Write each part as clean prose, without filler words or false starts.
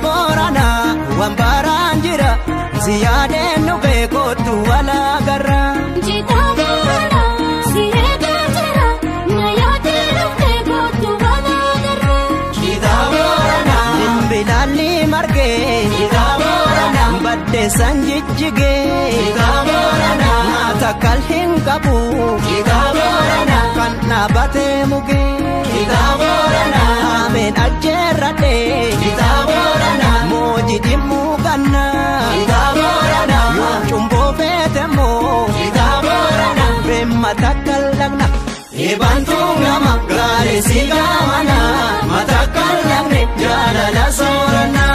Borana Wambaranjira Ziyade Nube Kotu Wala Garra Jita Borana Sirega Jira Nayate Nube Kotu Wala Garra Jita Borana Nimbilali Marge Jita Borana Badde Sanjijige Jita Borana Matakal Hinkabu Jita Borana Kanna Bate Muge Jita Borana Amen Ajerade Jita Borana Moji Dimugana Jita Borana Chumbo Betemo Jita Borana Matakal Lagna Ibantu Ngama Gare Sigamana Matakal Lagna Jalala Sorana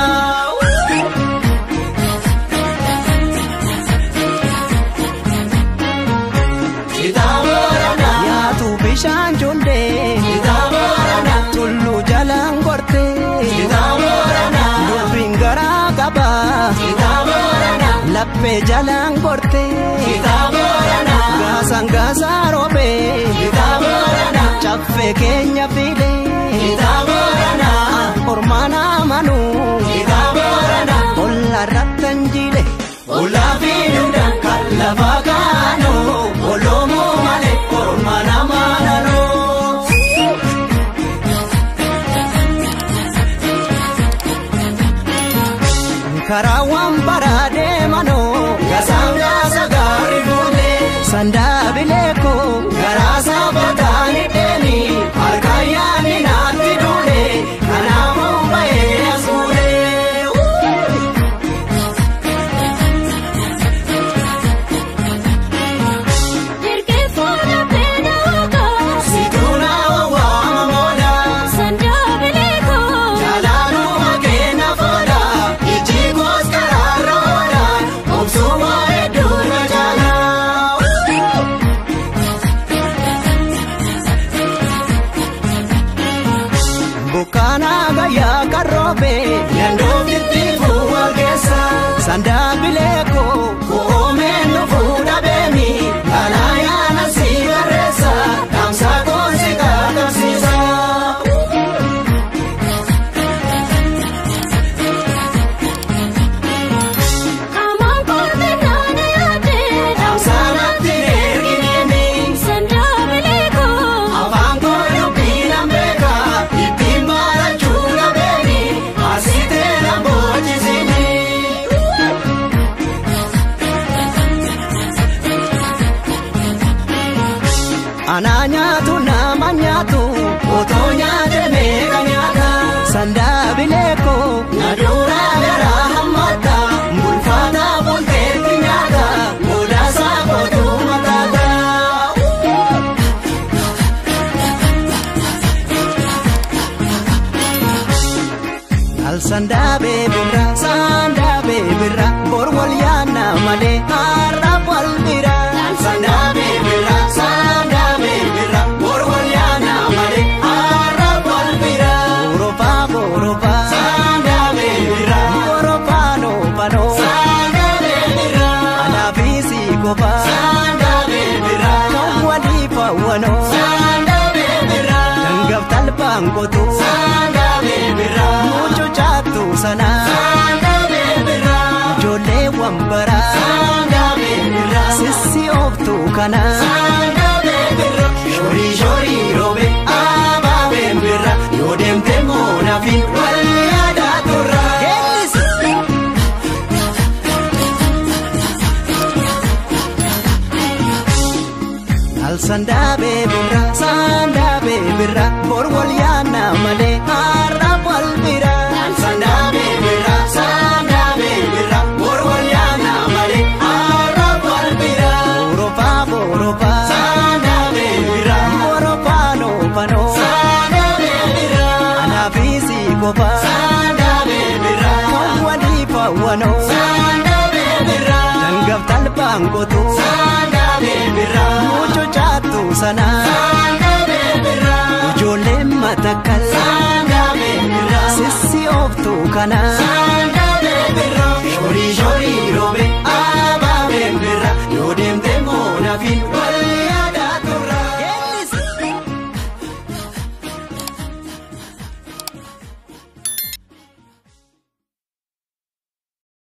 Jita Borana Yatu Bishan Junde Jita Borana Tullu Jalan Gorte Jita Borana Dubingara Gaba Jita Borana Lappe Jalan Gorte Jita Borana Gasangasa Robe Jita Borana Chaffe Kenya Fide Jita Borana Ormana Manu Jita Borana Ola Rattanjile Ola Vinuda Kalla Vagano Olomo Male Ormana Manalo Karawam Parade Mano Gasanga Sagari Bule Sanda Bileko Garasa Batani Deni Arkayani Nati Dule Kanamu Bae Asule Irke Fona Penaga Situna Wama Moda Sanda Bileko Jalanu Magena Foda Ijigos Kararoda Obsuma Edura Jala Bukana Gaya Karobe Yando Titifu Algesa Sanda Bileko Kuome Nufuda Bemi Alayana Sigaresa Kamsa Konsika Kamsisa Amang Korte Nane Ate Kamsa Natirerginini Sanda Bileko Avango Yupina Beka Itimbara Chula Bemi Asite Lamboji Zini Ananyatu namanyatu Otonya demega nyata Sanda Bileko Nadura Gara Hamata Mulfata Bulteti Nyata Mudasa Kotu Matata Al Sanda Bebira Borwal Yana Male Harap Walbira Al Sanda Bebira Borwal Yana Male Harap Walbira Goropa Sanda Bebira Goropa no Pano Sanda Bebira Anabisi Gopa Sanda Bebira Kamwali Pawano Sanda Bebira Tanggap Talpang Koto Sanda Bebira Mucho Chatu Sana Sanda Bebira Jole Wambara Sanda Bebira Sisi Oftu Kana Sanda Bebira Shori Shori Robe Aba Bebira Yodem Temona Fin Waliada Turra Yes Al Sanda Bebira Borwal Yana Male Harap Walbira Al Sanda Bebira Borwal Yana Male Harap Walbira Goropa Sanda Bebira Goropa no Pano Sanda Bebira Anabisi Gopa Sanda Bebira Kamwali Pawano Sanda Bebira Tanggap Talpang Koto Sanda Bebira Mucho Chatu Sana Sanda Bebira Ujole Matakal Sanda Bebira Sisi Oftu Kana